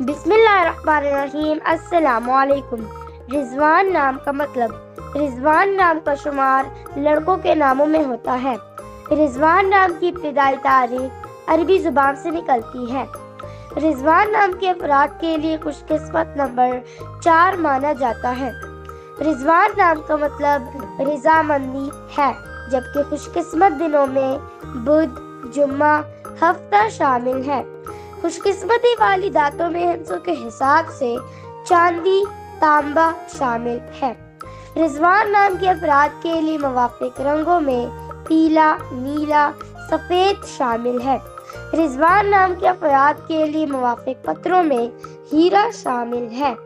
बिस्मिल्लाहिर्रहमानिर्रहीम। अस्सलामुअलैकुम। रिजवान नाम का मतलब, रिजवान नाम का शुमार लड़कों के नामों में होता है। रिजवान नाम की इब्तिदाई तारीख अरबी जुबान से निकलती है। रिजवान नाम के अफराद के लिए खुशकिस्मत नंबर 4 माना जाता है। रिजवान नाम का मतलब रजामंदी है, जबकि खुशकिस्मत दिनों में बुध, जुम्मा, हफ्ता शामिल है। खुशकिस्मती वाली दातों में हिस्सों के हिसाब से चांदी, तांबा शामिल है। रिजवान नाम के अफराद के लिए मुवाफिक रंगों में पीला, नीला, सफ़ेद शामिल है। रिजवान नाम के अफराद के लिए मुवाफिक पत्रों में हीरा शामिल है।